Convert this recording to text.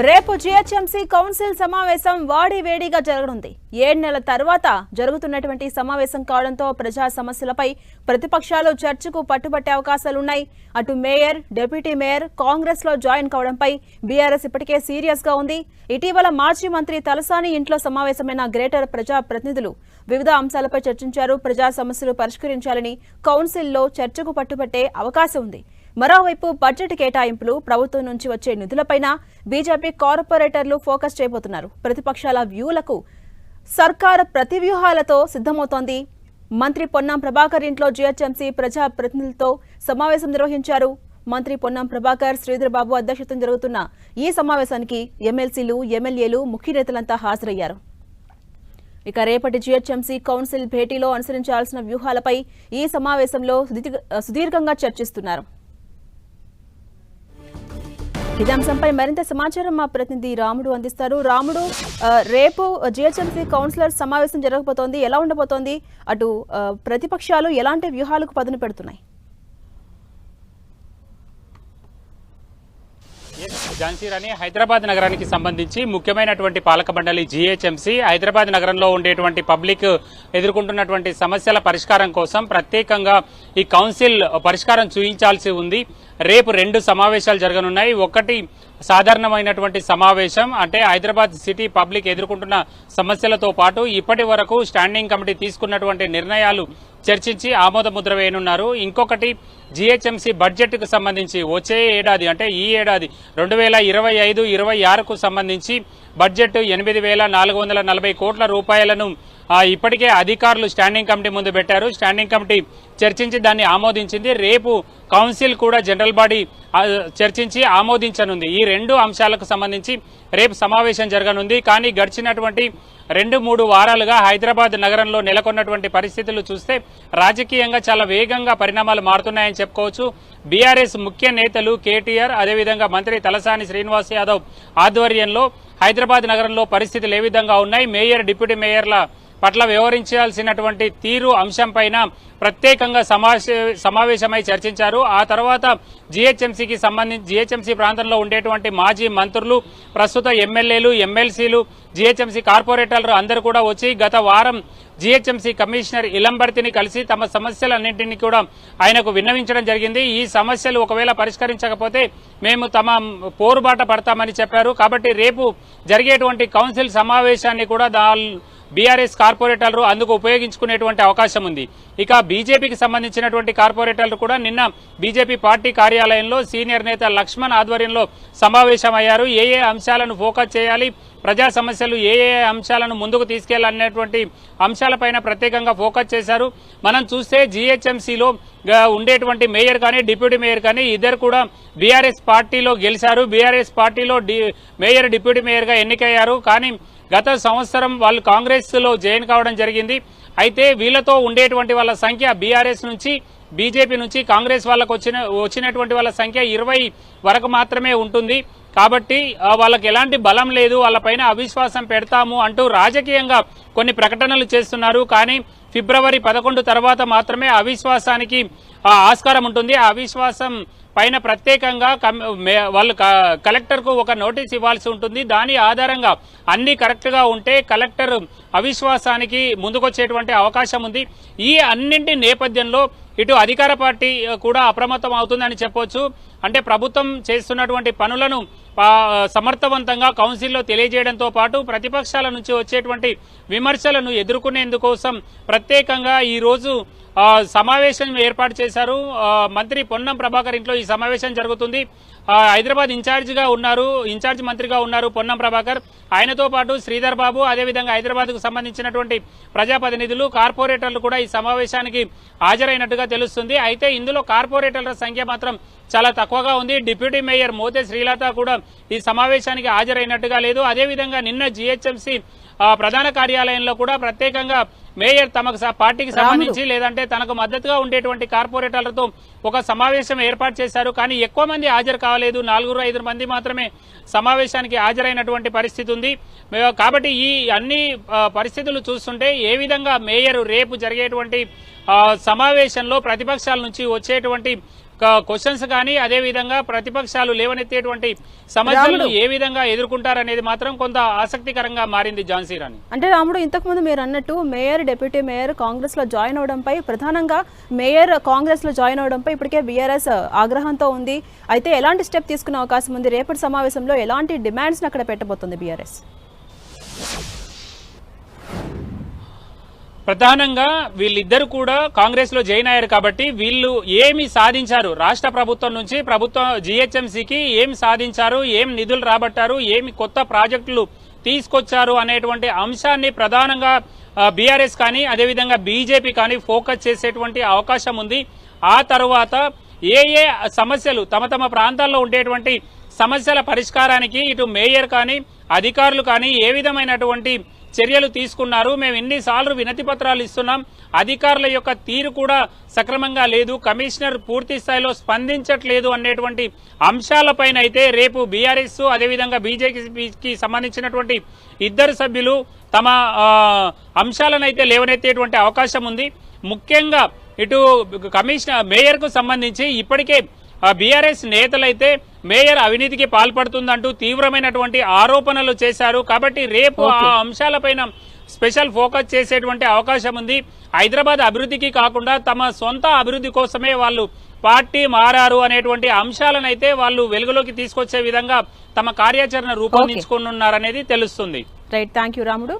రేపు GHMC council సమావేశం వాడివేడిగా జరగనుంది. 7 నెలల తర్వాత జరుగుతున్నటువంటి సమావేశం కావడంతో ప్రజా సమస్యలపై ప్రతిపక్షాలు చర్చకు పట్టుబట్టే అవకాశాలున్నాయి. అటు మేయర్, డిప్యూటీ మేయర్ కాంగ్రెస్ లో జాయిన్ కావడంపై బీఆర్ఎస్ ఇప్పటికే సీరియస్ గా ఉంది. ఇటీవల మాజీ మంత్రి తలసాని ఇంట్లో సమావేశమైన గ్రేటర్ ప్రజా ప్రతినిధులు వివిధ అంశాలపై చర్చించారు. ప్రజా సమస్యలు పరిష్కరించాలని కౌన్సిల్లో చర్చకు పట్టుబట్టే అవకాశం ఉంది. మరోవైపు బడ్జెట్ కేటాయింపులు, ప్రభుత్వం నుంచి వచ్చే నిధులపైన బీజేపీ కార్పొరేటర్లు ఫోకస్ చేయబోతున్నారు. ప్రతిపక్షాల వ్యూలకు సర్కార్ ప్రతివ్యూహాలతో సిద్ధమవుతోంది. మంత్రి పొన్నం ప్రభాకర్ ఇంట్లో జీహెచ్ఎంసీ ప్రజా ప్రతినిధులతో సమావేశం నిర్వహించారు. మంత్రి పొన్నం ప్రభాకర్, శ్రీధర్ బాబు అధ్యక్షతన జరుగుతున్న ఈ సమావేశానికి ఎమ్మెల్సీలు, ఎమ్మెల్యేలు, ముఖ్య నేతలంతా హాజరయ్యారు. ఇక రేపటి జీహెచ్ఎంసీ కౌన్సిల్ భేటీలో అనుసరించాల్సిన వ్యూహాలపై ఈ సమావేశంలో సుదీర్ఘంగా చర్చిస్తున్నారు. ఇదే అంశంపై మరింత సమాచారం మా ప్రతినిధి రాముడు అందిస్తారు. రాముడు, రేపు జీహెచ్ఎంసీ కౌన్సిలర్ సమావేశం జరగబోతోంది, ఎలా ఉండబోతోంది? అటు ప్రతిపక్షాలు ఎలాంటి వ్యూహాలకు పదును పెడుతున్నాయి? ఝాన్సీ రాణి, హైదరాబాద్ నగరానికి సంబంధించి ముఖ్యమైనటువంటి పాలక మండలి జీహెచ్ఎంసీ హైదరాబాద్ నగరంలో ఉండేటువంటి పబ్లిక్ ఎదుర్కొంటున్నటువంటి సమస్యల పరిష్కారం కోసం ప్రత్యేకంగా ఈ కౌన్సిల్ పరిష్కారం చూపించాల్సి ఉంది. రేపు 2 సమావేశాలు జరగనున్నాయి. ఒకటి సాధారణమైనటువంటి సమావేశం, అంటే హైదరాబాద్ సిటీ పబ్లిక్ ఎదుర్కొంటున్న సమస్యలతో పాటు ఇప్పటి వరకు స్టాండింగ్ కమిటీ తీసుకున్నటువంటి నిర్ణయాలు చర్చించి ఆమోద ముద్ర వేయనున్నారు. ఇంకొకటి జీహెచ్ఎంసీ బడ్జెట్ కు సంబంధించి వచ్చే ఏడాది, అంటే ఈ ఏడాది 2025-26కు సంబంధించి బడ్జెట్ 8,440 కోట్ల రూపాయలను ఇప్పటికే అధికారులు స్టాండింగ్ కమిటీ ముందు పెట్టారు. స్టాండింగ్ కమిటీ చర్చించి దాన్ని ఆమోదించింది. రేపు కౌన్సిల్ కూడా జనరల్ బాడీ చర్చించి ఆమోదించనుంది. ఈ 2 అంశాలకు సంబంధించి రేపు సమావేశం జరగనుంది. కానీ గడిచినటువంటి 2-3 వారాలుగా హైదరాబాద్ నగరంలో నెలకొన్నటువంటి పరిస్థితులు చూస్తే రాజకీయంగా చాలా వేగంగా పరిణామాలు మారుతున్నాయని చెప్పుకోవచ్చు. బీఆర్ఎస్ ముఖ్య నేతలు కేటీఆర్, అదేవిధంగా మంత్రి తలసాని శ్రీనివాస్ యాదవ్ ఆధ్వర్యంలో హైదరాబాద్ నగరంలో పరిస్థితులు ఏ విధంగా ఉన్నాయి, మేయర్, డిప్యూటీ మేయర్ల పట్ల వ్యవహరించాల్సినటువంటి తీరు అంశంపైన ప్రత్యేకంగా సమావేశమై చర్చించారు. ఆ తర్వాత జీహెచ్ఎంసీకి సంబంధించి జీహెచ్ఎంసీ ప్రాంతంలో ఉండేటువంటి మాజీ మంత్రులు, ప్రస్తుత ఎమ్మెల్యేలు, ఎమ్మెల్సీలు, జీహెచ్ఎంసీ కార్పొరేటర్లు అందరూ కూడా వచ్చి గత వారం జీహెచ్ఎంసీ కమిషనర్ ఇలంబర్తిని కలిసి తమ సమస్యలన్నింటినీ కూడా ఆయనకు విన్నవించడం జరిగింది. ఈ సమస్యలు ఒకవేళ పరిష్కరించకపోతే మేము తమ పోరుబాట పడతామని చెప్పారు. కాబట్టి రేపు జరిగేటువంటి కౌన్సిల్ సమావేశాన్ని కూడా బీఆర్ఎస్ కార్పొరేటర్లు అందుకు ఉపయోగించుకునేటువంటి అవకాశం ఉంది. ఇక బీజేపీకి సంబంధించినటువంటి కార్పొరేటర్లు కూడా నిన్న బీజేపీ పార్టీ కార్యాలయంలో సీనియర్ నేత లక్ష్మణ్ ఆధ్వర్యంలో సమావేశమయ్యారు. ఏ అంశాలను ఫోకస్ చేయాలి, ప్రజా సమస్యలు ఏ అంశాలను ముందుకు తీసుకెళ్లాలనేటువంటి అంశాలపైన ప్రత్యేకంగా ఫోకస్ చేశారు. మనం చూస్తే జీహెచ్ఎంసీలో ఉండేటువంటి మేయర్ కానీ డిప్యూటీ మేయర్ కానీ ఇద్దరు కూడా బీఆర్ఎస్ పార్టీలో గెలిచారు. బీఆర్ఎస్ పార్టీలో మేయర్, డిప్యూటీ మేయర్గా ఎన్నికయ్యారు. కానీ గత సంవత్సరం వాళ్ళు కాంగ్రెస్ లో జాయిన్ కావడం జరిగింది. అయితే వీళ్ళతో ఉండేటువంటి వాళ్ళ సంఖ్య బీఆర్ఎస్ నుంచి, బీజేపీ నుంచి కాంగ్రెస్ వాళ్ళకు వచ్చినటువంటి వాళ్ళ సంఖ్య 20 వరకు మాత్రమే ఉంటుంది. కాబట్టి వాళ్ళకి ఎలాంటి బలం లేదు, వాళ్ళపైన అవిశ్వాసం పెడతాము అంటూ రాజకీయంగా కొన్ని ప్రకటనలు చేస్తున్నారు. కానీ ఫిబ్రవరి 11 తర్వాత మాత్రమే అవిశ్వాసానికి ఆస్కారం ఉంటుంది. ఆ అవిశ్వాసం పైన ప్రత్యేకంగా వాళ్ళు కలెక్టర్కు ఒక నోటీస్ ఇవ్వాల్సి ఉంటుంది. దాని ఆధారంగా అన్ని కరెక్ట్గా ఉంటే కలెక్టర్ అవిశ్వాసానికి ముందుకొచ్చేటువంటి అవకాశం ఉంది. ఈ అన్నింటి నేపథ్యంలో ఇటు అధికార పార్టీ కూడా అప్రమత్తం అవుతుందని చెప్పొచ్చు. అంటే ప్రభుత్వం చేస్తున్నటువంటి పనులను సమర్థవంతంగా కౌన్సిల్లో తెలియజేయడంతో పాటు ప్రతిపక్షాల నుంచి వచ్చేటువంటి విమర్శలను ఎదుర్కొనేందుకోసం ప్రత్యేకంగా ఈరోజు సమావేశం ఏర్పాటు చేశారు. మంత్రి పొన్నం ప్రభాకర్ ఇంట్లో ఈ సమావేశం జరుగుతుంది. హైదరాబాద్ ఇన్ఛార్జ్ మంత్రిగా ఉన్నారు పొన్నం ప్రభాకర్. ఆయనతో పాటు శ్రీధర్ బాబు, అదేవిధంగా హైదరాబాద్కు సంబంధించినటువంటి ప్రజాప్రతినిధులు, కార్పొరేటర్లు కూడా ఈ సమావేశానికి హాజరైనట్టుగా తెలుస్తుంది. అయితే ఇందులో కార్పొరేటర్ల సంఖ్య మాత్రం చాలా తక్కువగా ఉంది. డిప్యూటీ మేయర్ మోతే శ్రీలత కూడా ఈ సమావేశానికి హాజరైనట్టుగా లేదు. అదేవిధంగా నిన్న జీహెచ్ఎంసీ ప్రధాన కార్యాలయంలో కూడా ప్రత్యేకంగా మేయర్ తమకు పార్టీకి సంబంధించి లేదంటే తనకు మద్దతుగా ఉండేటువంటి కార్పొరేటర్లతో ఒక సమావేశం ఏర్పాటు చేశారు. కానీ ఎక్కువ మంది హాజరు కావలేదు, 4-5 మంది మాత్రమే సమావేశానికి హాజరైనటువంటి పరిస్థితి ఉంది. కాబట్టి ఈ అన్ని పరిస్థితులు చూస్తుంటే ఏ విధంగా మేయర్ రేపు జరిగేటువంటి సమావేశంలో ప్రతిపక్షాల నుంచి వచ్చేటువంటి క్వశ్చన్స్ కానీ అదే విధంగా ప్రతిపక్షాలు లేవనెత్తేటువంటి సమస్యలను ఏ విధంగా ఎదుర్కొంటారనేది మాత్రం కొంత ఆసక్తికరంగా మారింది ఝాన్సీ రాణి. అంటే రాముడు, ఇంతకుముందు మీరు అన్నట్టు మేయర్, డిప్యూటీ మేయర్ కాంగ్రెస్ లో జాయిన్ అవడంపై, ప్రధానంగా మేయర్ కాంగ్రెస్ లో జాయిన్ అవడంపై ఇప్పటికే బీఆర్ఎస్ ఆగ్రహంతో ఉంది. అయితే ఎలాంటి స్టెప్ తీసుకునే అవకాశం ఉంది? రేపటి సమావేశంలో ఎలాంటి డిమాండ్స్ అక్కడ పెట్టబోతుంది బీఆర్ఎస్? ప్రధానంగా వీళ్ళిద్దరు కూడా కాంగ్రెస్ లో జాయిన్ అయ్యారు కాబట్టి వీళ్ళు ఏమి సాధించారు, రాష్ట్ర ప్రభుత్వం నుంచి ప్రభుత్వం జీహెచ్ఎంసీకి ఏం సాధించారు, ఏం నిధులు రాబట్టారు, ఏమి కొత్త ప్రాజెక్టులు తీసుకొచ్చారు అనేటువంటి అంశాన్ని ప్రధానంగా బీఆర్ఎస్ కానీ అదేవిధంగా బీజేపీ కానీ ఫోకస్ చేసేటువంటి అవకాశం ఉంది. ఆ తర్వాత ఏ ఏ సమస్యలు తమ తమ ప్రాంతాల్లో ఉండేటువంటి సమస్యల పరిష్కారానికి ఇటు మేయర్ కానీ అధికారులు కానీ ఏ విధమైనటువంటి చర్యలు తీసుకున్నారు, మేము ఎన్నిసార్లు వినతి పత్రాలు ఇస్తున్నాం, అధికారుల యొక్క తీరు కూడా సక్రమంగా లేదు, కమిషనర్ పూర్తి స్థాయిలో స్పందించట్లేదు అనేటువంటి అంశాలపైన అయితే రేపు బీఆర్ఎస్ అదేవిధంగా బీజేపీకి సంబంధించినటువంటి ఇద్దరు సభ్యులు తమ అంశాలనైతే లేవనెత్తేటువంటి అవకాశం ఉంది. ముఖ్యంగా ఇటు కమిషనర్ మేయర్ కు సంబంధించి ఇప్పటికే బీఆర్ఎస్ నేతలైతే మేయర్ అవినీతికి పాల్పడుతుందంటూ తీవ్రమైనటువంటి ఆరోపణలు చేశారు. కాబట్టి రేపు ఆ అంశాలపైన స్పెషల్ ఫోకస్ చేసేటువంటి అవకాశం ఉంది. హైదరాబాద్ అభివృద్ధికి కాకుండా తమ సొంత అభివృద్ధి కోసమే వాళ్ళు పార్టీ మారారు అనేటువంటి అంశాలనైతే వాళ్ళు వెలుగులోకి తీసుకొచ్చే విధంగా తమ కార్యాచరణ రూపొందించుకున్నారనేది తెలుస్తుంది. రైట్, థ్యాంక్ యూ రాముడు.